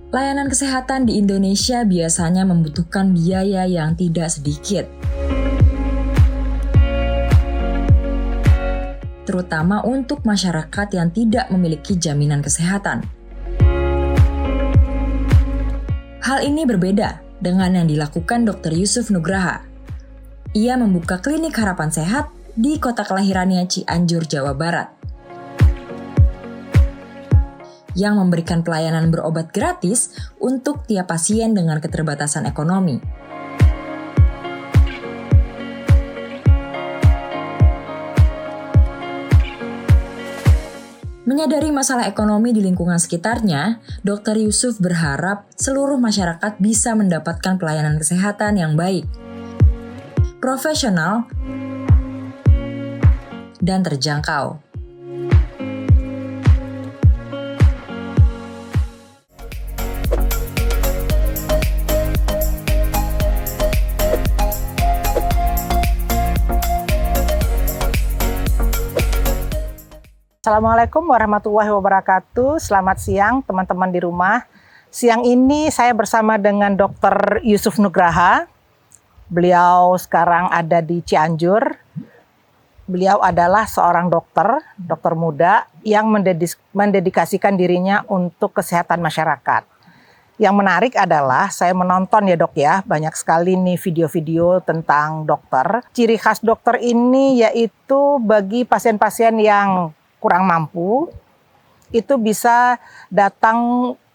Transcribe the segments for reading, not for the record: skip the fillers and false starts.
Layanan kesehatan di Indonesia biasanya membutuhkan biaya yang tidak sedikit, terutama untuk masyarakat yang tidak memiliki jaminan kesehatan. Hal ini berbeda dengan yang dilakukan Dr. Yusuf Nugraha. Ia membuka klinik harapan sehat di kota kelahirannya Cianjur, Jawa Barat, yang memberikan pelayanan berobat gratis untuk tiap pasien dengan keterbatasan ekonomi. Menyadari masalah ekonomi di lingkungan sekitarnya, Dr. Yusuf berharap seluruh masyarakat bisa mendapatkan pelayanan kesehatan yang baik, profesional, dan terjangkau. Assalamualaikum warahmatullahi wabarakatuh. Selamat siang teman-teman di rumah. Siang ini saya bersama dengan Dr. Yusuf Nugraha. Beliau sekarang ada di Cianjur. Beliau adalah seorang dokter muda yang mendedikasikan dirinya untuk kesehatan masyarakat. Yang menarik adalah saya menonton ya dok ya, banyak sekali nih video-video tentang dokter. Ciri khas dokter ini yaitu bagi pasien-pasien yang kurang mampu, itu bisa datang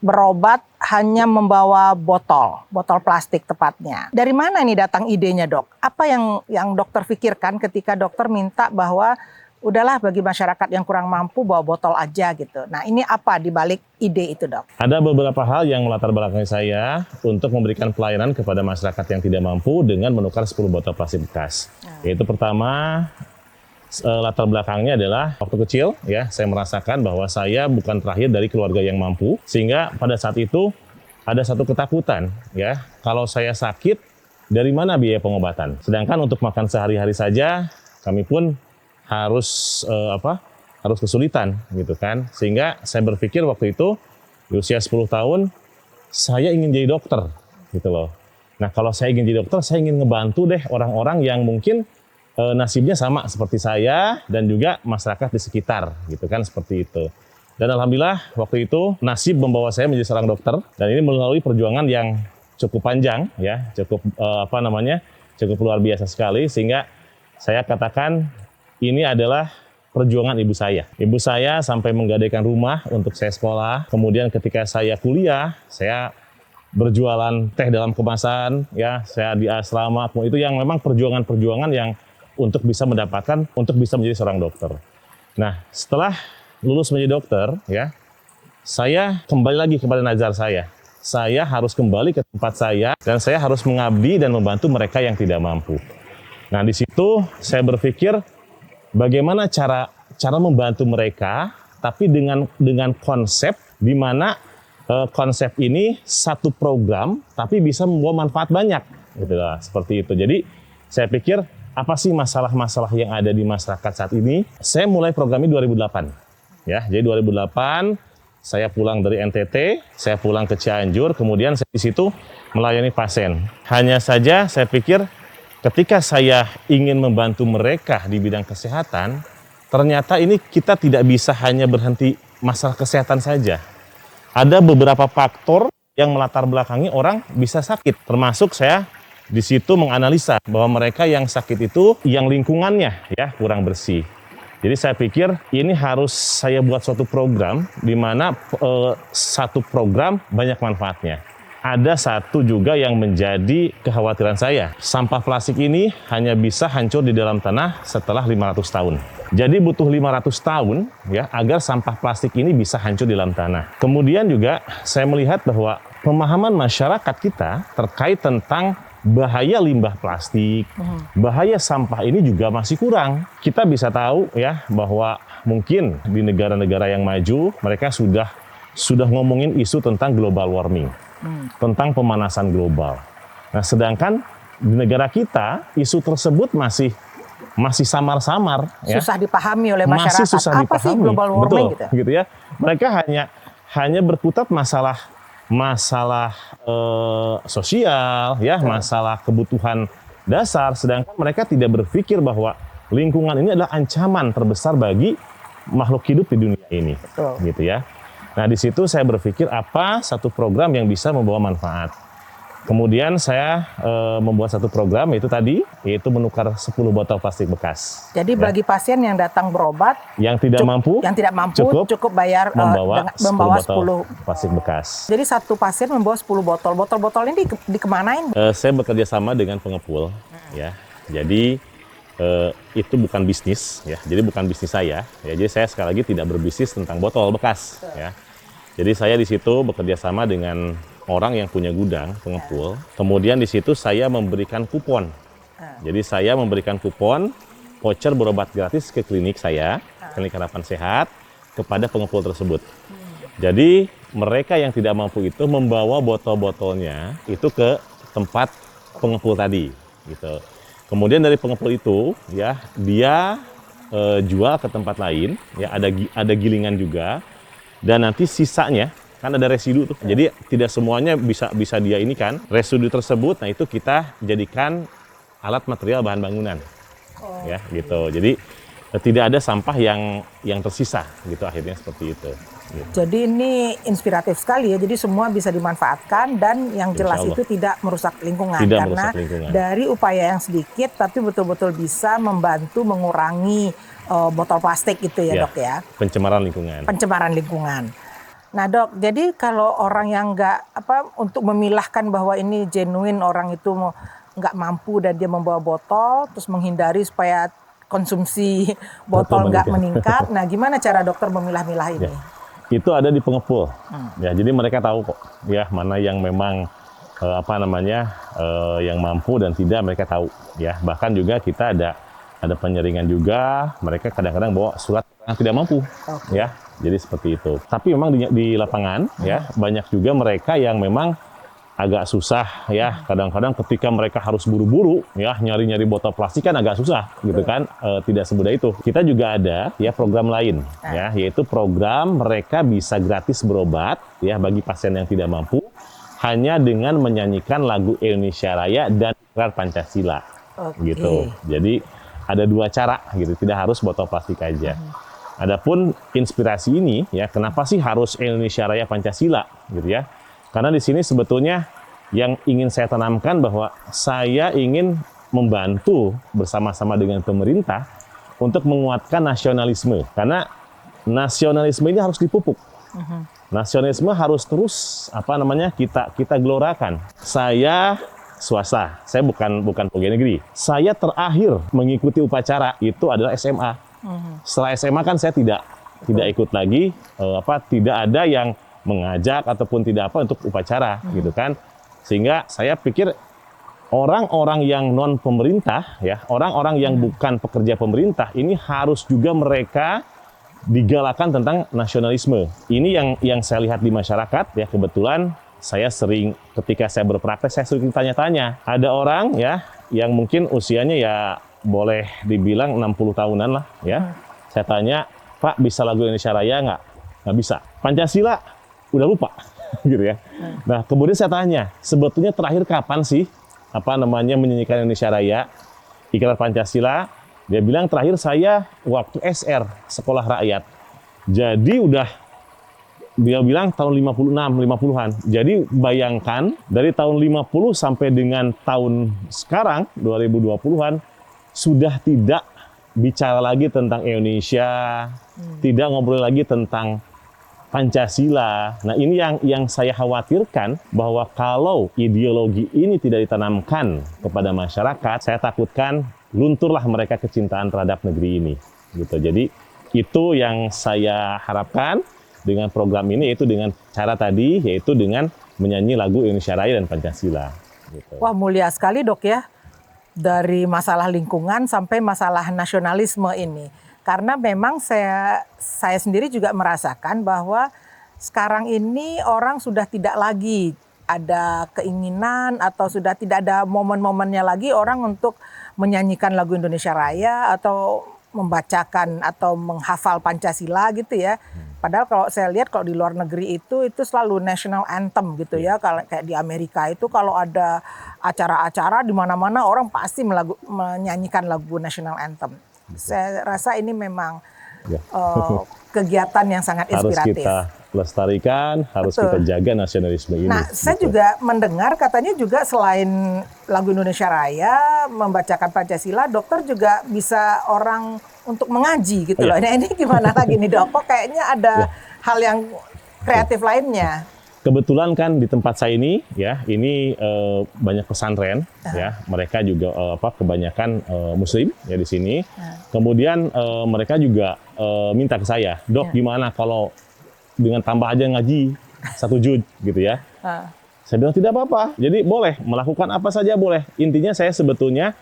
berobat hanya membawa botol plastik tepatnya. Dari mana ini datang idenya dok? Apa yang dokter pikirkan ketika dokter minta bahwa udahlah bagi masyarakat yang kurang mampu bawa botol aja gitu. Nah ini apa dibalik ide itu dok? Ada beberapa hal yang melatar belakangi saya untuk memberikan pelayanan kepada masyarakat yang tidak mampu dengan menukar 10 botol plastik bekas. Yaitu pertama, latar belakangnya adalah waktu kecil ya saya merasakan bahwa saya bukan terakhir dari keluarga yang mampu, sehingga pada saat itu ada satu ketakutan ya, kalau saya sakit dari mana biaya pengobatan, sedangkan untuk makan sehari-hari saja kami pun harus kesulitan gitu kan, sehingga saya berpikir waktu itu di usia 10 tahun saya ingin jadi dokter gitu loh. Nah kalau saya ingin jadi dokter, saya ingin ngebantu deh orang-orang yang mungkin nasibnya sama seperti saya dan juga masyarakat di sekitar gitu kan, seperti itu. Dan alhamdulillah waktu itu nasib membawa saya menjadi seorang dokter, dan ini melalui perjuangan yang cukup panjang ya, cukup luar biasa sekali, sehingga saya katakan ini adalah perjuangan ibu saya. Ibu saya sampai menggadaikan rumah untuk saya sekolah. Kemudian ketika saya kuliah, saya berjualan teh dalam kemasan ya, saya di asrama. Itu yang memang perjuangan-perjuangan yang untuk bisa menjadi seorang dokter. Nah, setelah lulus menjadi dokter, ya, saya kembali lagi kepada nazar saya. Saya harus kembali ke tempat saya dan saya harus mengabdi dan membantu mereka yang tidak mampu. Nah, di situ saya berpikir bagaimana cara membantu mereka, tapi dengan konsep di mana konsep ini satu program, tapi bisa membawa manfaat banyak, gitu lah, seperti itu. Jadi saya pikir apa sih masalah-masalah yang ada di masyarakat saat ini? Saya mulai program ini 2008. Ya, jadi 2008 saya pulang dari NTT, saya pulang ke Cianjur, kemudian saya di situ melayani pasien. Hanya saja saya pikir ketika saya ingin membantu mereka di bidang kesehatan, ternyata ini kita tidak bisa hanya berhenti masalah kesehatan saja. Ada beberapa faktor yang melatar belakangi orang bisa sakit, termasuk saya di situ menganalisa bahwa mereka yang sakit itu yang lingkungannya ya kurang bersih. Jadi saya pikir ini harus saya buat suatu program di mana satu program banyak manfaatnya. Ada satu juga yang menjadi kekhawatiran saya. Sampah plastik ini hanya bisa hancur di dalam tanah setelah 500 tahun. Jadi butuh 500 tahun ya agar sampah plastik ini bisa hancur di dalam tanah. Kemudian juga saya melihat bahwa pemahaman masyarakat kita terkait tentang bahaya limbah plastik, bahaya sampah ini juga masih kurang. Kita bisa tahu ya bahwa mungkin di negara-negara yang maju mereka sudah ngomongin isu tentang global warming, tentang pemanasan global. Nah, sedangkan di negara kita isu tersebut masih samar-samar, susah dipahami oleh masyarakat. Masih susah apa dipahami. Sih global warming? Betul, gitu ya. Mereka hanya berkutat masalah masalah sosial, ya, masalah kebutuhan dasar, sedangkan mereka tidak berpikir bahwa lingkungan ini adalah ancaman terbesar bagi makhluk hidup di dunia ini, gitu ya. Nah, di situ saya berpikir apa satu program yang bisa membawa manfaat. Kemudian saya membuat satu program yaitu menukar 10 botol plastik bekas. Jadi bagi pasien yang datang berobat yang tidak mampu cukup bayar membawa 10 plastik bekas. Jadi satu pasien membawa 10 botol. Botol-botol ini dikemanain? Saya bekerja sama dengan pengepul, ya. Jadi itu bukan bisnis, ya. Jadi bukan bisnis saya. Ya. Jadi saya sekali lagi tidak berbisnis tentang botol bekas, ya. Jadi saya di situ bekerja sama dengan orang yang punya gudang, pengepul. Kemudian di situ saya memberikan kupon. Jadi saya memberikan kupon voucher berobat gratis ke klinik saya, klinik harapan sehat, kepada pengepul tersebut. Jadi mereka yang tidak mampu itu membawa botol-botolnya itu ke tempat pengepul tadi, gitu. Kemudian dari pengepul itu, ya, dia jual ke tempat lain, ya, ada gilingan juga, dan nanti sisanya kan ada residu tuh. Jadi tidak semuanya bisa dia ini kan. Residu tersebut, nah itu kita jadikan alat material bahan bangunan. Ya, gitu. Jadi tidak ada sampah yang tersisa gitu, akhirnya seperti itu. Gitu. Jadi ini inspiratif sekali ya. Jadi semua bisa dimanfaatkan dan yang jelas itu tidak merusak lingkungan. Karena dari upaya yang sedikit tapi betul-betul bisa membantu mengurangi botol plastik itu ya, Dok ya. Pencemaran lingkungan. Pencemaran lingkungan. Nah, Dok, jadi kalau orang yang untuk memilahkan bahwa ini genuine, orang itu nggak mampu dan dia membawa botol, terus menghindari supaya konsumsi botol nggak meningkat. Nah, gimana cara dokter memilah-milah ini? Ya, itu ada di pengepul. Ya, jadi mereka tahu kok, ya, mana yang memang yang mampu dan tidak, mereka tahu. Ya, bahkan juga kita ada penyeringan juga. Mereka kadang-kadang bawa surat yang tidak mampu. Ya. Jadi seperti itu. Tapi memang di lapangan, ya, banyak juga mereka yang memang agak susah, ya. Kadang-kadang ketika mereka harus buru-buru, ya, nyari-nyari botol plastik kan agak susah, gitu kan. Tidak semudah itu. Kita juga ada, ya, program lain, ya, yaitu program mereka bisa gratis berobat, ya, bagi pasien yang tidak mampu, hanya dengan menyanyikan lagu Indonesia Raya dan Ikrar Pancasila, gitu. Jadi ada 2 cara, gitu. Tidak harus botol plastik aja. Adapun inspirasi ini, ya, kenapa sih harus Indonesia Raya Pancasila, gitu ya? Karena di sini sebetulnya yang ingin saya tanamkan bahwa saya ingin membantu bersama-sama dengan pemerintah untuk menguatkan nasionalisme. Karena nasionalisme ini harus dipupuk. Nasionalisme harus terus kita gelorakan. Saya swasta, saya bukan pegawai negeri. Saya terakhir mengikuti upacara itu adalah SMA. Setelah SMA kan saya tidak ikut lagi, tidak ada yang mengajak ataupun tidak untuk upacara, gitu kan. Sehingga saya pikir orang-orang yang non pemerintah, ya, orang-orang yang bukan pekerja pemerintah ini harus juga mereka digalakan tentang nasionalisme. Ini yang saya lihat di masyarakat, ya. Kebetulan saya sering, ketika saya berpraktek, saya sering tanya-tanya. Ada orang, ya, yang mungkin usianya ya boleh dibilang 60 tahunan lah, ya. Saya tanya, Pak, bisa lagu Indonesia Raya nggak? Nggak bisa. Pancasila udah lupa, gitu ya. Nah, kemudian saya tanya, sebetulnya terakhir kapan sih menyanyikan Indonesia Raya, Ikrar Pancasila? Dia bilang terakhir saya waktu SR, Sekolah Rakyat. Jadi dia bilang tahun 50-an. Jadi bayangkan dari tahun 50 sampai dengan tahun sekarang 2020-an sudah tidak bicara lagi tentang Indonesia, tidak ngobrol lagi tentang Pancasila. Nah, ini yang saya khawatirkan, bahwa kalau ideologi ini tidak ditanamkan kepada masyarakat, saya takutkan lunturlah mereka kecintaan terhadap negeri ini, gitu. Jadi itu yang saya harapkan dengan program ini, yaitu dengan cara tadi, yaitu dengan menyanyi lagu Indonesia Raya dan Pancasila. Gitu. Wah, mulia sekali, Dok, ya. Dari masalah lingkungan sampai masalah nasionalisme ini. Karena memang saya sendiri juga merasakan bahwa sekarang ini orang sudah tidak lagi ada keinginan atau sudah tidak ada momen-momennya lagi orang untuk menyanyikan lagu Indonesia Raya atau membacakan atau menghafal Pancasila, gitu ya. Padahal kalau saya lihat kalau di luar negeri itu selalu national anthem gitu ya. Kalau kayak di Amerika itu kalau ada acara-acara di mana-mana orang pasti menyanyikan lagu national anthem. Saya rasa ini memang kegiatan yang sangat inspiratif. Harus kita lestarikan, harus kita jaga nasionalisme ini. Nah, saya juga mendengar katanya juga selain lagu Indonesia Raya, membacakan Pancasila, dokter juga bisa orang untuk mengaji gitu loh. Nah, ini gimana lagi nih dok? Kok kayaknya ada hal yang kreatif lainnya? Kebetulan kan di tempat saya ini ya, ini banyak pesantren ya. Mereka juga kebanyakan muslim ya di sini. Kemudian mereka juga minta ke saya, "Dok, gimana kalau dengan tambah aja ngaji 1 juz gitu ya?" Saya bilang tidak apa-apa. Jadi boleh melakukan apa saja boleh. Intinya saya sebetulnya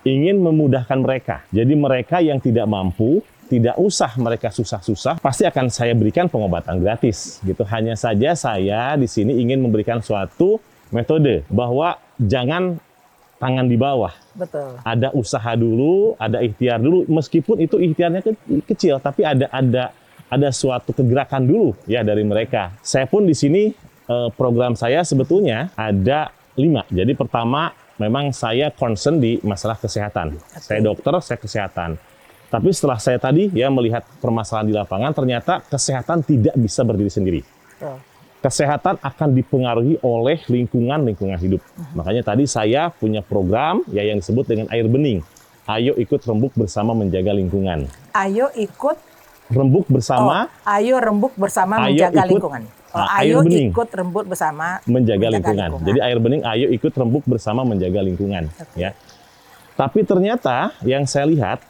ingin memudahkan mereka. Jadi mereka yang tidak mampu, tidak usah mereka susah-susah, pasti akan saya berikan pengobatan gratis gitu. Hanya saja saya di sini ingin memberikan suatu metode bahwa jangan tangan di bawah. Betul. Ada usaha dulu, ada ikhtiar dulu, meskipun itu ikhtiarnya kecil, tapi ada suatu kegerakan dulu ya dari mereka. Saya pun di sini program saya sebetulnya ada 5. Jadi pertama memang saya concern di masalah kesehatan. Saya dokter, saya kesehatan. Tapi setelah saya tadi ya melihat permasalahan di lapangan, ternyata kesehatan tidak bisa berdiri sendiri. Kesehatan akan dipengaruhi oleh lingkungan hidup. Makanya tadi saya punya program ya yang disebut dengan air bening. Ayo ikut rembuk bersama menjaga lingkungan. Ayo ikut rembuk bersama. Ayo rembuk bersama menjaga lingkungan. Ayo ikut rembuk bersama menjaga lingkungan. Jadi air bening, ayo ikut rembuk bersama menjaga lingkungan. Ya. Tapi ternyata yang saya lihat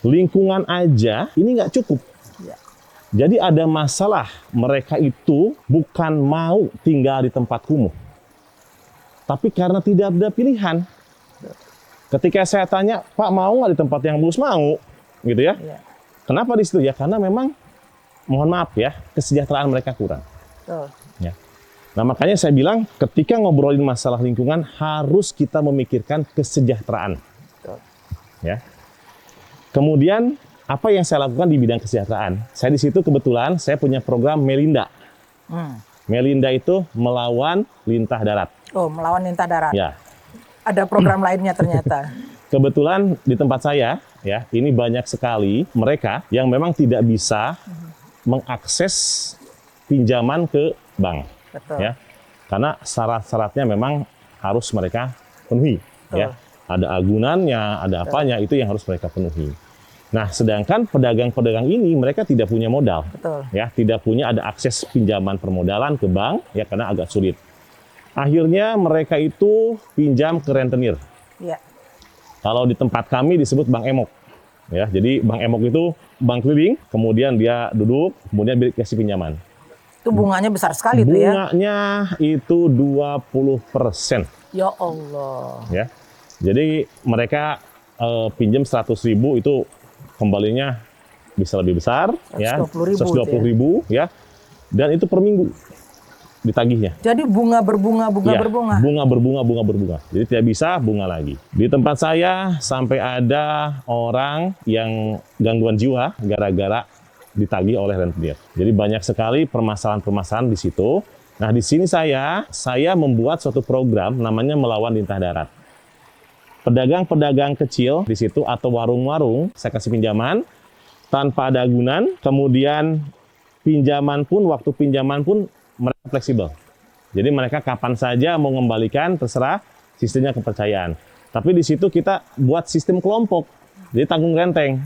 lingkungan aja ini nggak cukup. Jadi ada masalah, mereka itu bukan mau tinggal di tempat kumuh, tapi karena tidak ada pilihan. Ketika saya tanya, Pak mau nggak di tempat yang bagus? Mau, gitu ya. Kenapa di situ? Ya karena memang, mohon maaf ya, kesejahteraan mereka kurang. Ya. Nah makanya saya bilang, ketika ngobrolin masalah lingkungan, harus kita memikirkan kesejahteraan. Ya. Kemudian apa yang saya lakukan di bidang kesejahteraan? Saya di situ kebetulan saya punya program Melinda. Melinda itu melawan lintah darat. Oh, melawan lintah darat. Ya. Ada program lainnya ternyata. Kebetulan di tempat saya ya, ini banyak sekali mereka yang memang tidak bisa mengakses pinjaman ke bank. Betul. Ya. Karena syarat-syaratnya memang harus mereka penuhi. Ya. Ada agunannya, ada apanya, itu yang harus mereka penuhi. Nah, sedangkan pedagang-pedagang ini mereka tidak punya modal. Betul. Ya, tidak punya ada akses pinjaman permodalan ke bank ya karena agak sulit. Akhirnya mereka itu pinjam ke rentenir. Ya. Kalau di tempat kami disebut Bank Emok. Ya, jadi Bank Emok itu bank keliling, kemudian dia duduk, kemudian dikasih pinjaman. Itu bunganya besar sekali tuh ya. Bunganya itu 20%. Ya Allah. Ya. Jadi mereka pinjam 100.000 itu kembalinya bisa lebih besar, 120.000 ya, dan itu per minggu ditagihnya. Jadi bunga berbunga. Bunga berbunga. Jadi tidak bisa bunga lagi. Di tempat saya sampai ada orang yang gangguan jiwa gara-gara ditagih oleh rentenir. Jadi banyak sekali permasalahan-permasalahan di situ. Nah di sini saya membuat suatu program namanya melawan lintah darat. Pedagang-pedagang kecil di situ atau warung-warung, saya kasih pinjaman tanpa ada agunan, kemudian waktu pinjaman pun mereka fleksibel. Jadi mereka kapan saja mau mengembalikan, terserah, sistemnya kepercayaan. Tapi di situ kita buat sistem kelompok, jadi tanggung renteng.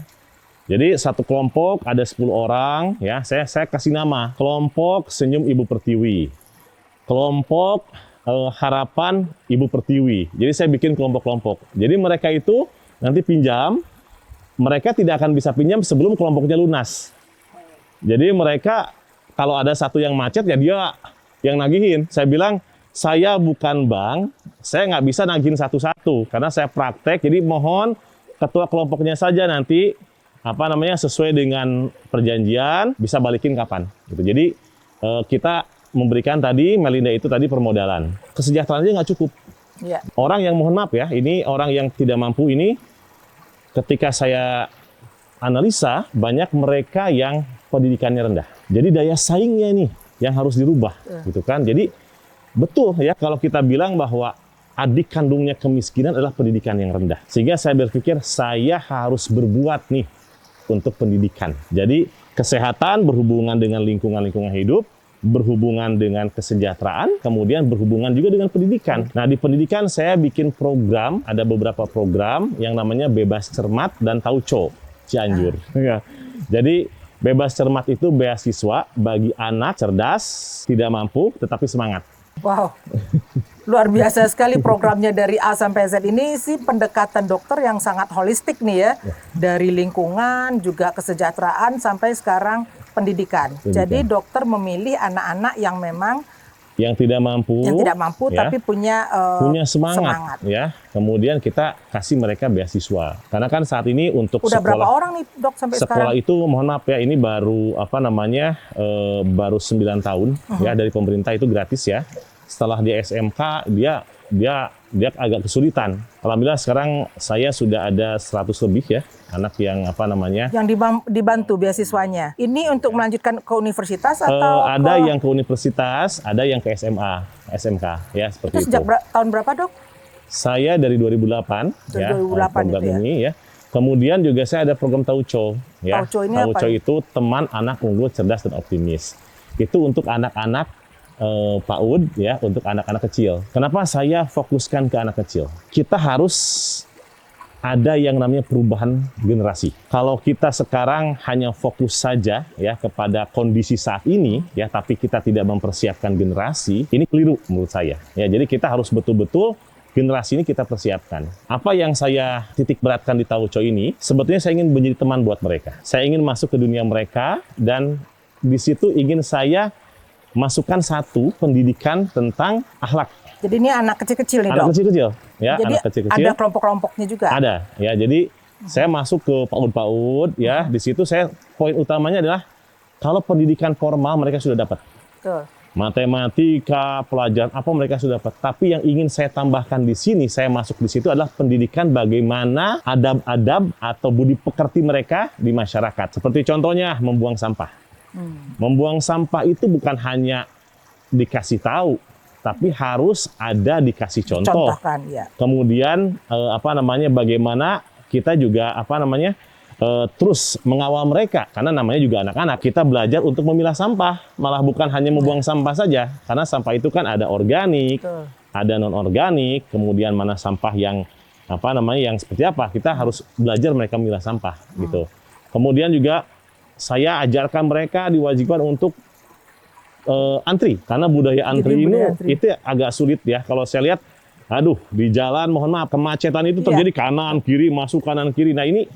Jadi satu kelompok ada 10 orang, ya saya kasih nama, kelompok Senyum Ibu Pertiwi, kelompok Harapan Ibu Pertiwi. Jadi saya bikin kelompok-kelompok. Jadi mereka itu nanti pinjam, mereka tidak akan bisa pinjam sebelum kelompoknya lunas. Jadi mereka kalau ada satu yang macet ya dia yang nagihin. Saya bilang, saya bukan bank, saya nggak bisa nagihin satu-satu karena saya praktek. Jadi mohon ketua kelompoknya saja nanti sesuai dengan perjanjian bisa balikin kapan. Gitu. Jadi kita memberikan tadi Melinda itu tadi permodalan. Kesejahteraannya nggak cukup. Ya. Orang yang mohon maaf ya, ini orang yang tidak mampu ini ketika saya analisa banyak mereka yang pendidikannya rendah. Jadi daya saingnya ini yang harus dirubah, gitu kan. Jadi betul ya kalau kita bilang bahwa adik kandungnya kemiskinan adalah pendidikan yang rendah. Sehingga saya berpikir saya harus berbuat nih untuk pendidikan. Jadi kesehatan berhubungan dengan lingkungan hidup, berhubungan dengan kesejahteraan, kemudian berhubungan juga dengan pendidikan. Nah, di pendidikan saya bikin program, ada beberapa program yang namanya Bebas Cermat dan Tauco Cianjur. Ya. Jadi Bebas Cermat itu beasiswa bagi anak cerdas, tidak mampu, tetapi semangat. Wow, luar biasa sekali programnya dari A sampai Z. Ini sih pendekatan dokter yang sangat holistik nih ya. Dari lingkungan, juga kesejahteraan, sampai sekarang pendidikan. Jadi dokter memilih anak-anak yang memang yang tidak mampu, ya, tapi punya semangat, ya. Kemudian kita kasih mereka beasiswa. Karena kan saat ini untuk udah sekolah, berapa orang nih dok sampai sekolah sekarang? itu mohon maaf ya, ini baru baru 9 tahun ya dari pemerintah, itu gratis ya. Setelah dia SMK dia agak kesulitan. Alhamdulillah sekarang saya sudah ada 100 lebih ya anak yang yang dibantu beasiswanya. Ini untuk melanjutkan ke universitas atau ada yang ke universitas, ada yang ke SMA, SMK ya, seperti itu. Sejak tahun berapa dok? Saya dari 2008 ya, program itu ini ya. Kemudian juga saya ada program Tauco ya. Tauco itu teman anak unggul cerdas dan optimis. Itu untuk anak-anak PAUD ya, untuk anak-anak kecil. Kenapa saya fokuskan ke anak kecil? Kita harus ada yang namanya perubahan generasi. Kalau kita sekarang hanya fokus saja ya kepada kondisi saat ini ya, tapi kita tidak mempersiapkan generasi, ini keliru menurut saya. Ya, jadi kita harus betul-betul generasi ini kita persiapkan. Apa yang saya titik beratkan di Tauco ini, sebetulnya saya ingin menjadi teman buat mereka. Saya ingin masuk ke dunia mereka, dan di situ ingin saya masukkan satu pendidikan tentang akhlak. Jadi ini anak kecil-kecil nih, anak dok? Kecil-kecil. Ya, jadi anak kecil-kecil. Ada kelompok-kelompoknya juga? Ada. Ya, jadi saya masuk ke PAUD-PAUD, ya. Di situ saya poin utamanya adalah kalau pendidikan formal mereka sudah dapat. Betul. Matematika, pelajaran apa mereka sudah dapat. Tapi yang ingin saya tambahkan di sini, saya masuk di situ adalah pendidikan bagaimana adab-adab atau budi pekerti mereka di masyarakat. Seperti contohnya membuang sampah. Membuang sampah itu bukan hanya dikasih tahu, tapi harus ada dikasih contoh. Contohkan, ya. Kemudian bagaimana kita juga terus mengawal mereka, karena namanya juga anak-anak. Kita belajar untuk memilah sampah, malah bukan hanya membuang sampah saja, karena sampah itu kan ada organik, ada non organik, kemudian mana sampah yang yang seperti apa. Kita harus belajar mereka memilah sampah gitu. Kemudian juga saya ajarkan mereka diwajibkan untuk antri, karena budaya antri itu agak sulit ya. Kalau saya lihat, di jalan mohon maaf kemacetan itu terjadi kanan kiri, masuk kanan kiri. Nah ini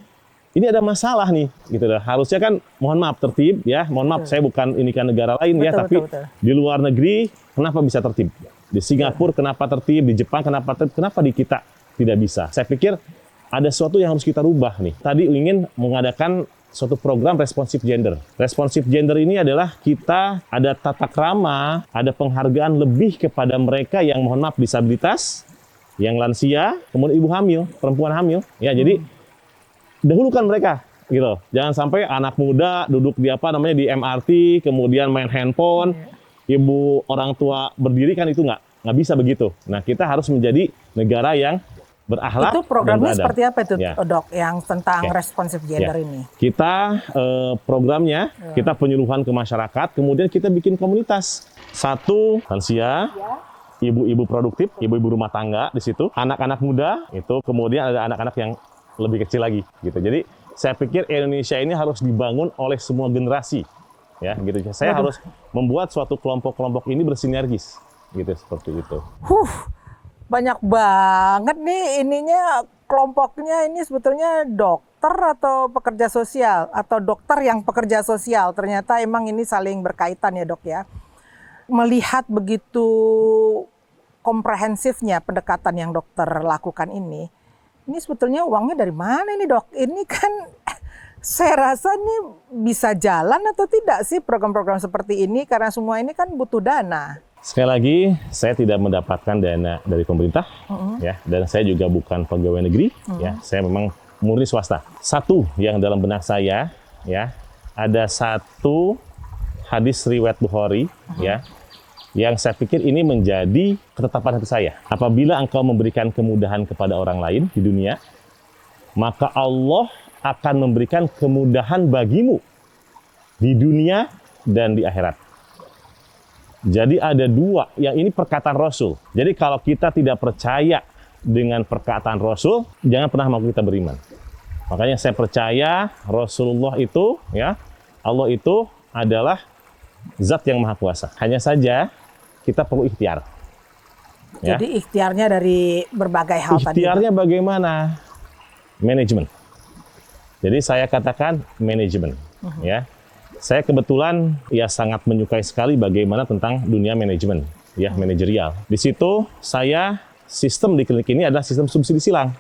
ada masalah nih, gitu dah. Harusnya kan mohon maaf tertib ya. Mohon maaf saya bukan ini kan negara lain ya, tapi di luar negeri kenapa bisa tertib? Di Singapura kenapa tertib? Di Jepang kenapa tertib? Kenapa di kita tidak bisa? Saya pikir ada sesuatu yang harus kita rubah nih. Tadi ingin mengadakan suatu program responsif gender. Responsif gender ini adalah kita ada tata krama, ada penghargaan lebih kepada mereka yang mohon maaf disabilitas, yang lansia, kemudian ibu hamil, perempuan hamil. Ya, jadi dahulukan mereka gitu. Jangan sampai anak muda duduk di di MRT, kemudian main handphone, ibu orang tua berdiri, kan itu nggak bisa begitu. Nah, kita harus menjadi negara yang berakhlak. Itu programnya seperti apa itu, ya, dok, yang tentang responsif gender ini? Kita programnya, kita penyuluhan ke masyarakat, kemudian kita bikin komunitas. Satu, lansia, ibu-ibu produktif, ibu-ibu rumah tangga di situ, anak-anak muda, itu kemudian ada anak-anak yang lebih kecil lagi, gitu. Jadi saya pikir Indonesia ini harus dibangun oleh semua generasi, ya, gitu. Saya harus membuat suatu kelompok-kelompok ini bersinergis, gitu, seperti itu. Banyak banget nih ininya, kelompoknya ini sebetulnya dokter atau pekerja sosial, atau dokter yang pekerja sosial. Ternyata emang ini saling berkaitan ya, dok ya. Melihat begitu komprehensifnya pendekatan yang dokter lakukan ini sebetulnya uangnya dari mana ini, dok? Ini kan saya rasa ini bisa jalan atau tidak sih program-program seperti ini, karena semua ini kan butuh dana. Sekali lagi, saya tidak mendapatkan dana dari pemerintah, ya, dan saya juga bukan pegawai negeri, ya. Saya memang murni swasta. Satu yang dalam benak saya, ya, ada satu hadis riwayat Bukhari, ya, yang saya pikir ini menjadi ketetapan hati saya. Apabila engkau memberikan kemudahan kepada orang lain di dunia, maka Allah akan memberikan kemudahan bagimu di dunia dan di akhirat. Jadi ada dua, yang ini perkataan Rasul. Jadi kalau kita tidak percaya dengan perkataan Rasul, jangan pernah mau kita beriman. Makanya saya percaya Rasulullah itu, ya, Allah itu adalah zat yang maha kuasa. Hanya saja kita perlu ikhtiar. Ya. Jadi ikhtiarnya dari berbagai hal tadi. Ikhtiarnya bagaimana? Manajemen. Jadi saya katakan manajemen, ya. Saya kebetulan ya sangat menyukai sekali bagaimana tentang dunia manajemen, ya, manajerial. Di situ saya sistem di klinik ini adalah sistem subsidi silang.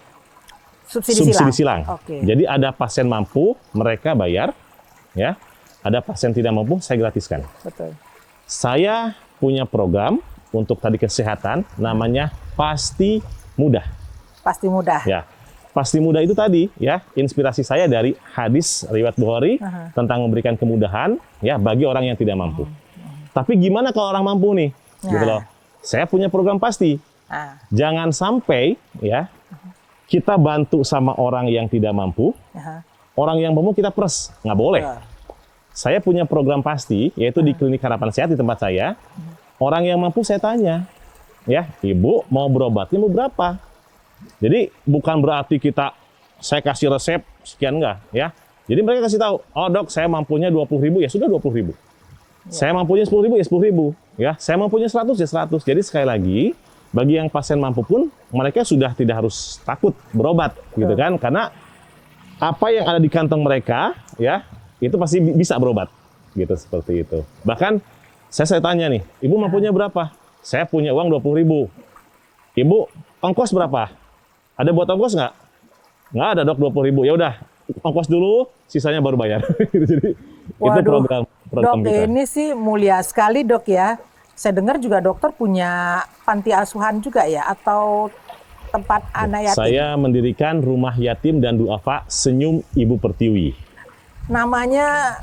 Subsidi silang. Oke. Jadi ada pasien mampu, mereka bayar, ya. Ada pasien tidak mampu, saya gratiskan. Betul. Saya punya program untuk tadi kesehatan, namanya Pasti Mudah. Pasti mudah. Ya. Pasti Mudah itu tadi, ya, inspirasi saya dari hadis riwayat Bukhari tentang memberikan kemudahan, ya, bagi orang yang tidak mampu. Tapi gimana kalau orang mampu nih? Gitu loh. Saya punya program pasti. Jangan sampai, ya, kita bantu sama orang yang tidak mampu, orang yang mampu kita peres, nggak boleh. Saya punya program pasti, yaitu di Klinik Harapan Sehat di tempat saya. Orang yang mampu saya tanya, ya, Ibu mau berobatnya mau berapa? Jadi bukan berarti saya kasih resep sekian, enggak, ya. Jadi mereka kasih tahu, oh dok, saya mampunya 20.000, ya sudah 20.000. Saya mampunya 10.000, ya 10.000. Ya, saya mampunya 100, ya 100. Jadi sekali lagi, bagi yang pasien mampu pun, mereka sudah tidak harus takut berobat, gitu kan? Karena apa yang ada di kantong mereka, ya, itu pasti bisa berobat, gitu, seperti itu. Bahkan saya tanya nih, Ibu mampunya berapa? Saya punya uang 20.000. Ibu, ongkos berapa? Ada buat ongkos nggak? Nggak ada dok, 20.000. Ya udah, ongkos dulu, sisanya baru bayar. Jadi itu program dok, kita. ini sih mulia sekali dok ya. Saya dengar juga dokter punya panti asuhan juga ya, atau tempat anak yatim. Saya mendirikan rumah yatim dan duafa Senyum Ibu Pertiwi. Namanya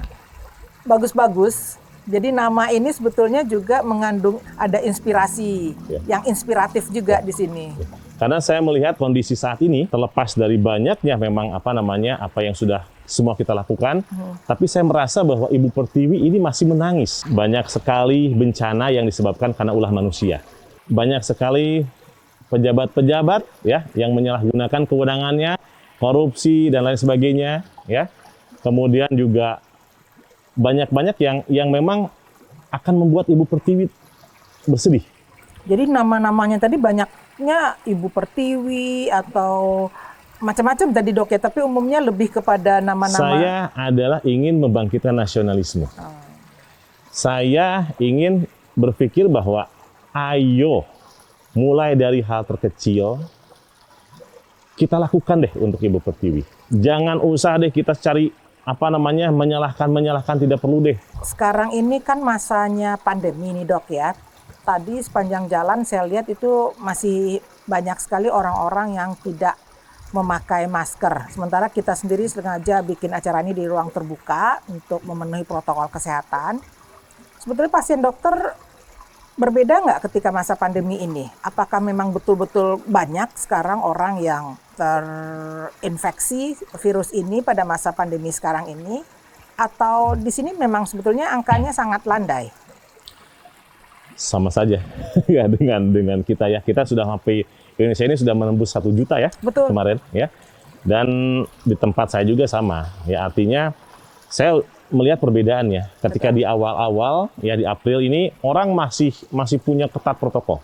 bagus-bagus. Jadi nama ini sebetulnya juga mengandung ada inspirasi, yang inspiratif juga di sini. Karena saya melihat kondisi saat ini, terlepas dari banyaknya memang apa yang sudah semua kita lakukan, tapi saya merasa bahwa Ibu Pertiwi ini masih menangis. Banyak sekali bencana yang disebabkan karena ulah manusia. Banyak sekali pejabat-pejabat, ya, yang menyalahgunakan kewenangannya, korupsi dan lain sebagainya, ya. Kemudian juga banyak yang memang akan membuat Ibu Pertiwi bersedih. Jadi nama-namanya tadi banyaknya Ibu Pertiwi atau macam-macam tadi dok ya, tapi umumnya lebih kepada nama-nama. Saya adalah ingin membangkitkan nasionalisme. Saya ingin berpikir bahwa ayo mulai dari hal terkecil kita lakukan deh untuk Ibu Pertiwi. Jangan usah deh kita cari menyalahkan tidak perlu deh. Sekarang ini kan masanya pandemi nih dok ya. Tadi sepanjang jalan saya lihat itu masih banyak sekali orang-orang yang tidak memakai masker. Sementara kita sendiri sengaja bikin acara ini di ruang terbuka untuk memenuhi protokol kesehatan. Sebetulnya pasien dokter berbeda nggak ketika masa pandemi ini? Apakah memang betul-betul banyak sekarang orang yang terinfeksi virus ini pada masa pandemi sekarang ini? Atau di sini memang sebetulnya angkanya sangat landai? Sama saja ya dengan kita ya. Kita sudah sampai Indonesia ini sudah menembus 1 juta ya. Betul. Kemarin ya. Dan di tempat saya juga sama. Ya artinya saya melihat perbedaannya. Ketika di awal-awal ya di April ini orang masih punya ketat protokol.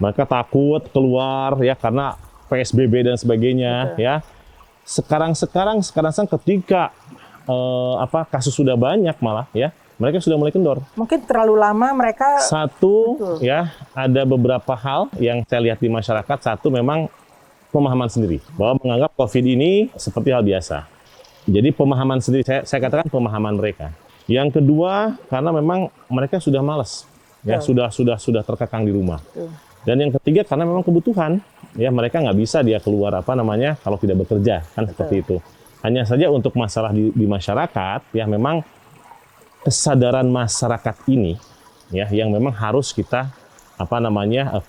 Mereka takut keluar ya karena PSBB dan sebagainya. Betul. Ya. Sekarang ketika kasus sudah banyak malah ya. Mereka sudah mulai kendor. Mungkin terlalu lama mereka. Satu, betul. Ya, ada beberapa hal yang saya lihat di masyarakat. Satu, memang pemahaman sendiri. Bahwa menganggap COVID ini seperti hal biasa. Jadi pemahaman sendiri, saya katakan pemahaman mereka. Yang kedua, karena memang mereka sudah malas. Ya, sudah terkekang di rumah. Dan yang ketiga karena memang kebutuhan, ya mereka nggak bisa dia keluar kalau tidak bekerja kan. Betul. Seperti itu. Hanya saja untuk masalah di masyarakat, ya memang kesadaran masyarakat ini, ya yang memang harus kita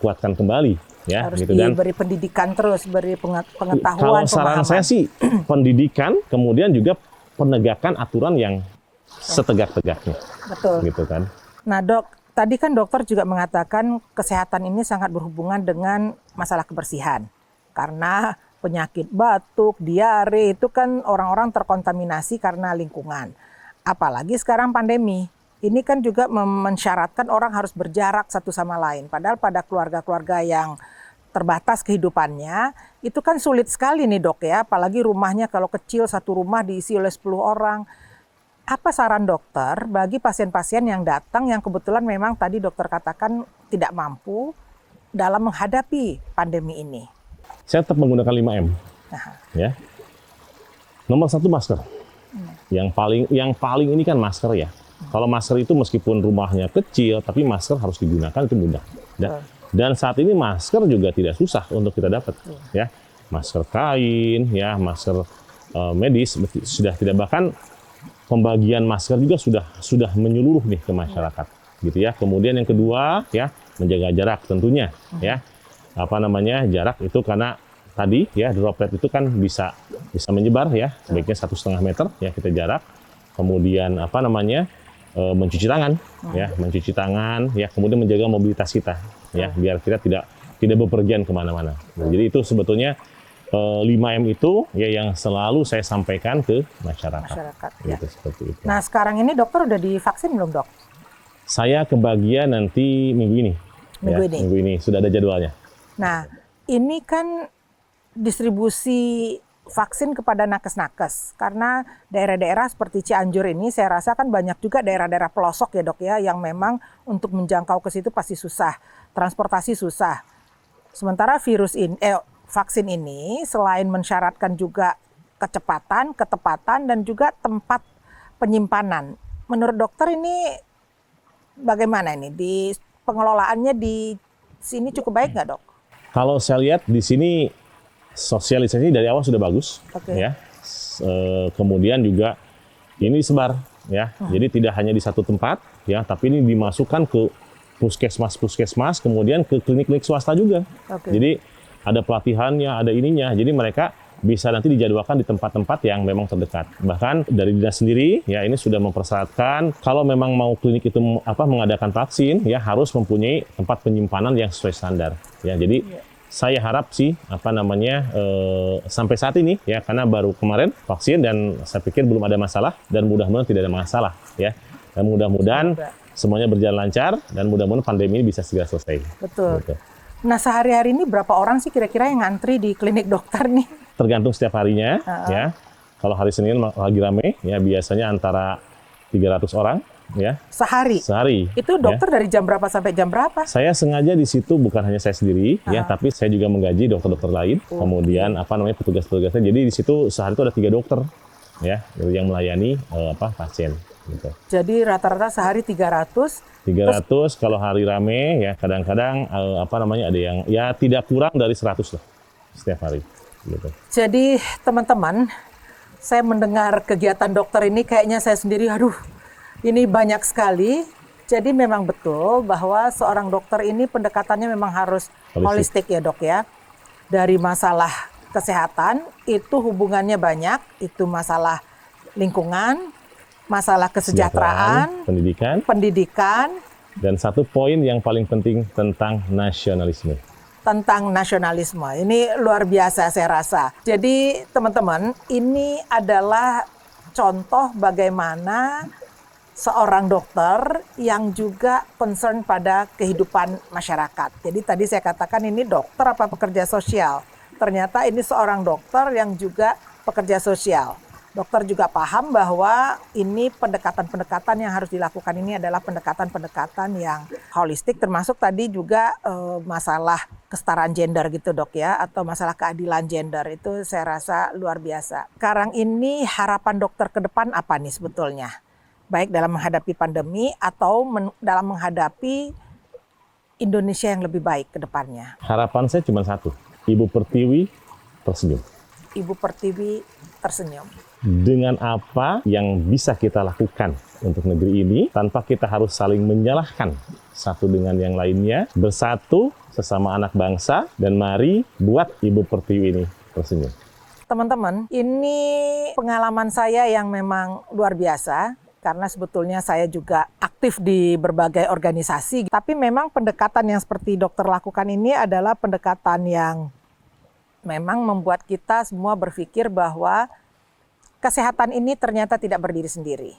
kuatkan kembali, ya. Harus Gitu. Dan diberi pendidikan terus, beri pengetahuan, kalau saran pemahaman. saya sih pendidikan, kemudian juga penegakan aturan yang setegak-tegaknya, Betul. gitu kan. Nah dok, tadi kan dokter juga mengatakan kesehatan ini sangat berhubungan dengan masalah kebersihan. Karena penyakit batuk, diare itu kan orang-orang terkontaminasi karena lingkungan. Apalagi sekarang pandemi. Ini kan juga mensyaratkan orang harus berjarak satu sama lain. Padahal pada keluarga-keluarga yang terbatas kehidupannya, itu kan sulit sekali nih dok ya. Apalagi rumahnya kalau kecil, satu rumah diisi oleh 10 orang. Apa saran dokter bagi pasien-pasien yang datang yang kebetulan memang tadi dokter katakan tidak mampu dalam menghadapi pandemi ini? Saya tetap menggunakan 5M. Ya. Nomor 1 masker. Yang paling ini kan masker ya. Kalau masker itu meskipun rumahnya kecil, tapi masker harus digunakan itu mudah. Dan saat ini masker juga tidak susah untuk kita dapat. Ya. Masker kain, ya masker medis sudah tidak, bahkan pembagian masker juga sudah menyeluruh nih ke masyarakat, gitu ya. Kemudian yang kedua ya menjaga jarak tentunya, ya jarak itu karena tadi ya droplet itu kan bisa menyebar ya, sebaiknya 1,5 meter ya kita jarak. Kemudian mencuci tangan, ya mencuci tangan, ya kemudian menjaga mobilitas kita, ya biar kita tidak bepergian kemana-mana. Nah, jadi itu sebetulnya 5M itu ya yang selalu saya sampaikan ke masyarakat ya. Gitu, seperti itu. Nah sekarang ini dokter udah divaksin belum dok? Saya kebagian nanti minggu ini. Minggu ini sudah ada jadwalnya. Nah ini kan distribusi vaksin kepada nakes-nakes karena daerah-daerah seperti Cianjur ini saya rasa kan banyak juga daerah-daerah pelosok ya dok ya yang memang untuk menjangkau ke situ pasti susah, transportasi susah. Sementara vaksin ini selain mensyaratkan juga kecepatan, ketepatan, dan juga tempat penyimpanan. Menurut dokter ini bagaimana ini? Di pengelolaannya di sini cukup baik nggak dok? Kalau saya lihat di sini sosialisasi dari awal sudah bagus, ya. Kemudian juga ini disebar, ya. Jadi tidak hanya di satu tempat, ya, tapi ini dimasukkan ke puskesmas, kemudian ke klinik-klinik swasta juga. Jadi ada pelatihannya, ada ininya. Jadi mereka bisa nanti dijadwalkan di tempat-tempat yang memang terdekat. Bahkan dari dinas sendiri, ya ini sudah mempersyaratkan kalau memang mau klinik itu mengadakan vaksin, ya harus mempunyai tempat penyimpanan yang sesuai standar. Ya, jadi saya harap sih sampai saat ini, ya karena baru kemarin vaksin dan saya pikir belum ada masalah dan mudah-mudahan tidak ada masalah, ya. Dan mudah-mudahan semuanya berjalan lancar dan mudah-mudahan pandemi ini bisa segera selesai. Betul. Gitu. Nah sehari-hari ini berapa orang sih kira-kira yang ngantri di klinik dokter nih? Tergantung setiap harinya, ya. Kalau hari Senin lagi rame, ya biasanya antara 300 orang, ya. Sehari? Itu dokter dari jam berapa sampai jam berapa? Saya sengaja di situ bukan hanya saya sendiri, ya, tapi saya juga menggaji dokter-dokter lain, kemudian petugas-petugasnya. Jadi di situ sehari itu ada 3 dokter, ya, yang melayani pasien. Gitu. Jadi rata-rata sehari 300. Kalau hari rame ya kadang-kadang ada yang ya tidak kurang dari 100 lah setiap hari. Gitu. Jadi teman-teman, saya mendengar kegiatan dokter ini kayaknya saya sendiri, ini banyak sekali. Jadi memang betul bahwa seorang dokter ini pendekatannya memang harus holistik ya dok ya. Dari masalah kesehatan itu hubungannya banyak, itu masalah lingkungan, masalah kesejahteraan, pendidikan, dan satu poin yang paling penting tentang nasionalisme. Ini luar biasa saya rasa. Jadi teman-teman, ini adalah contoh bagaimana seorang dokter yang juga concern pada kehidupan masyarakat. Jadi tadi saya katakan ini dokter apa pekerja sosial. Ternyata ini seorang dokter yang juga pekerja sosial. Dokter juga paham bahwa ini pendekatan-pendekatan yang harus dilakukan ini adalah pendekatan-pendekatan yang holistik, termasuk tadi juga masalah kesetaraan gender gitu dok ya, atau masalah keadilan gender, itu saya rasa luar biasa. Sekarang ini harapan dokter ke depan apa nih sebetulnya? Baik dalam menghadapi pandemi atau dalam menghadapi Indonesia yang lebih baik ke depannya? Harapan saya cuma satu, Ibu Pertiwi tersenyum. Ibu Pertiwi tersenyum. Dengan apa yang bisa kita lakukan untuk negeri ini, tanpa kita harus saling menyalahkan satu dengan yang lainnya, bersatu sesama anak bangsa, dan mari buat Ibu Pertiwi ini tersenyum. Teman-teman, ini pengalaman saya yang memang luar biasa. Karena sebetulnya saya juga aktif di berbagai organisasi. Tapi memang pendekatan yang seperti dokter lakukan ini adalah pendekatan yang memang membuat kita semua berpikir bahwa kesehatan ini ternyata tidak berdiri sendiri.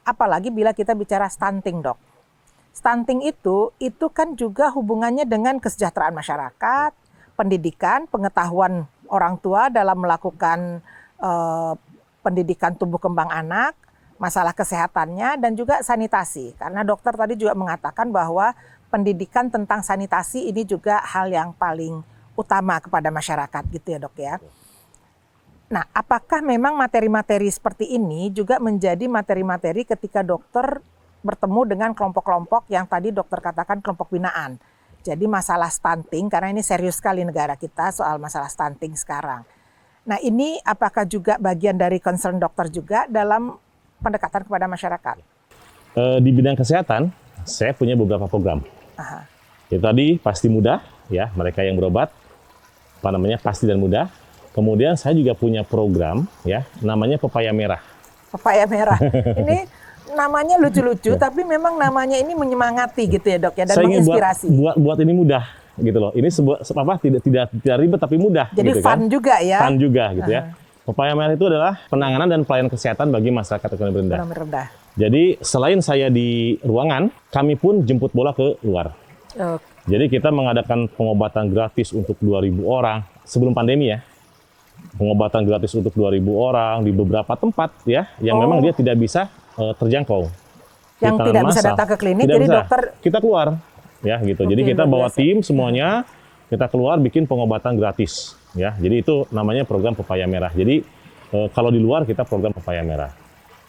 Apalagi bila kita bicara stunting, Dok. Stunting itu kan juga hubungannya dengan kesejahteraan masyarakat, pendidikan, pengetahuan orang tua dalam melakukan pendidikan tumbuh kembang anak, masalah kesehatannya, dan juga sanitasi. Karena dokter tadi juga mengatakan bahwa pendidikan tentang sanitasi ini juga hal yang paling utama kepada masyarakat gitu ya, Dok ya. Nah, apakah memang materi-materi seperti ini juga menjadi materi-materi ketika dokter bertemu dengan kelompok-kelompok yang tadi dokter katakan kelompok binaan. Jadi masalah stunting, karena ini serius sekali negara kita soal masalah stunting sekarang. Nah, ini apakah juga bagian dari concern dokter juga dalam pendekatan kepada masyarakat? Di bidang kesehatan, saya punya beberapa program. Aha. Itu tadi pasti mudah, ya, mereka yang berobat, pasti dan mudah. Kemudian saya juga punya program, ya, namanya Pepaya Merah. Pepaya Merah. Ini namanya lucu-lucu, tapi memang namanya ini menyemangati gitu ya, Dok ya, dan saya ingin menginspirasi. buat ini mudah, gitu loh. Ini tidak ribet tapi mudah. Jadi gitu fun kan? juga ya. Fun juga, gitu ya. Pepaya Merah itu adalah penanganan dan pelayanan kesehatan bagi masyarakat ekonomi rendah. Ekonomi rendah. Jadi selain saya di ruangan, kami pun jemput bola ke luar. Jadi kita mengadakan pengobatan gratis untuk 2.000 orang sebelum pandemi ya. Pengobatan gratis untuk 2.000 orang di beberapa tempat ya, yang memang dia tidak bisa terjangkau. Yang tidak bisa datang ke klinik, tidak jadi bisa. dokter Kita keluar ya gitu. Jadi kita bawa tim semuanya, kita keluar bikin pengobatan gratis ya. Jadi itu namanya program Pepaya Merah. Jadi kalau di luar kita program Pepaya Merah.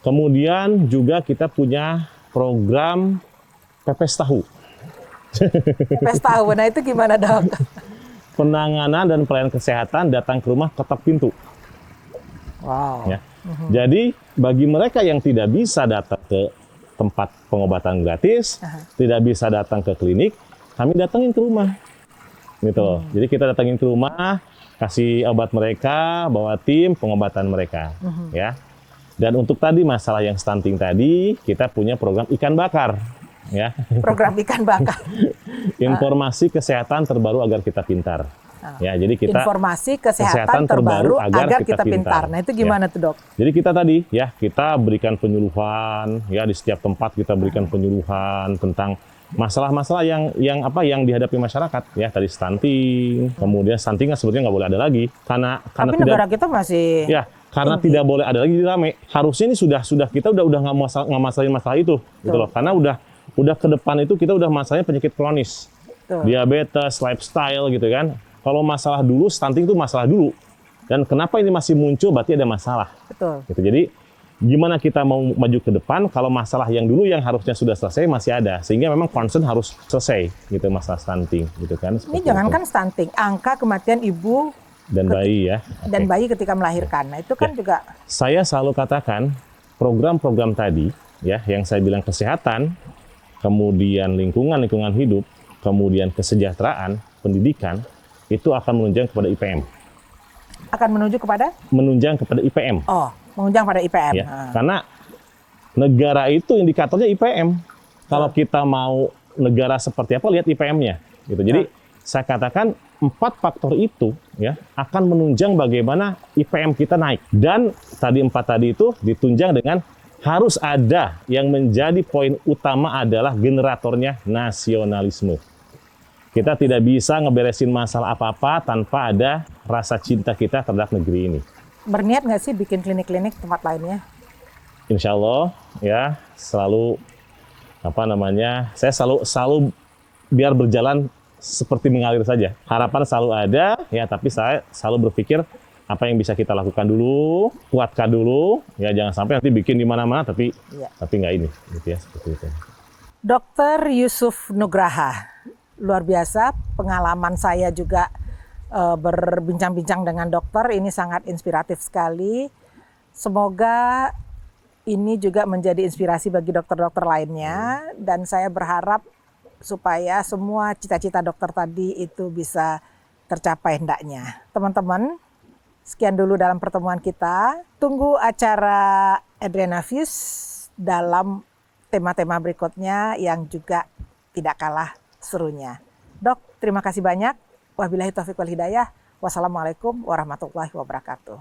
Kemudian juga kita punya program pepes tahu. pepes tahu. Nah itu gimana, Dok? Penanganan dan pelayanan kesehatan datang ke rumah ketok pintu. Wow. Ya. Jadi bagi mereka yang tidak bisa datang ke tempat pengobatan gratis, tidak bisa datang ke klinik, kami datangin ke rumah. Gitu loh. Jadi kita datangin ke rumah, kasih obat mereka, bawa tim pengobatan mereka, ya. Dan untuk tadi masalah yang stunting tadi, kita punya program ikan bakar, ya. Program ikan bakar. Informasi kesehatan terbaru agar kita pintar. Ya, jadi kita informasi kesehatan terbaru agar kita pintar. Nah, itu gimana ya. tuh, Dok? Jadi kita tadi ya, kita berikan penyuluhan ya, di setiap tempat kita berikan penyuluhan tentang masalah-masalah yang dihadapi masyarakat ya, tadi stunting, kemudian stunting sebetulnya nggak boleh ada lagi karena Tapi tidak, negara kita masih karena tidak boleh ada lagi rame. Harusnya ini sudah kita udah nggak masalahin masalah itu gitu loh, karena udah ke depan itu kita udah masalahnya penyakit kronis, diabetes, lifestyle gitu kan. Kalau masalah dulu, stunting itu masalah dulu. Dan kenapa ini masih muncul, berarti ada masalah. Betul. Gitu. Jadi, gimana kita mau maju ke depan, kalau masalah yang dulu yang harusnya sudah selesai, masih ada. Sehingga memang concern harus selesai, gitu, masalah stunting. Gitu kan. Ini jangankan stunting, angka kematian ibu dan bayi ya. Dan bayi ketika melahirkan. Nah, itu kan juga... Saya selalu katakan, program-program tadi, ya, yang saya bilang kesehatan, kemudian lingkungan hidup, kemudian kesejahteraan, pendidikan, itu akan menunjang kepada IPM. Akan menuju kepada? Menunjang kepada IPM. Oh, menunjang pada IPM. Ya, karena negara itu indikatornya IPM. Kalau kita mau negara seperti apa, lihat IPM-nya. Gitu. Jadi saya katakan 4 faktor itu ya akan menunjang bagaimana IPM kita naik. Dan tadi 4 tadi itu ditunjang dengan harus ada yang menjadi poin utama adalah generatornya nasionalisme. Kita tidak bisa ngeberesin masalah apa-apa tanpa ada rasa cinta kita terhadap negeri ini. Berniat nggak sih bikin klinik-klinik tempat lainnya? Insya Allah ya, selalu saya selalu biar berjalan seperti mengalir saja. Harapan selalu ada ya, tapi saya selalu berpikir apa yang bisa kita lakukan dulu, kuatkan dulu ya, jangan sampai nanti bikin di mana-mana tapi nggak ini gitu ya, seperti itu. Dokter Yusuf Nugraha, luar biasa. Pengalaman saya juga berbincang-bincang dengan dokter ini sangat inspiratif sekali. Semoga ini juga menjadi inspirasi bagi dokter-dokter lainnya, dan saya berharap supaya semua cita-cita dokter tadi itu bisa tercapai hendaknya. Teman-teman, sekian dulu dalam pertemuan kita. Tunggu acara Adriana Views dalam tema-tema berikutnya yang juga tidak kalah serunya. Dok, terima kasih banyak. Wabillahi taufiq wal hidayah. Wassalamualaikum warahmatullahi wabarakatuh.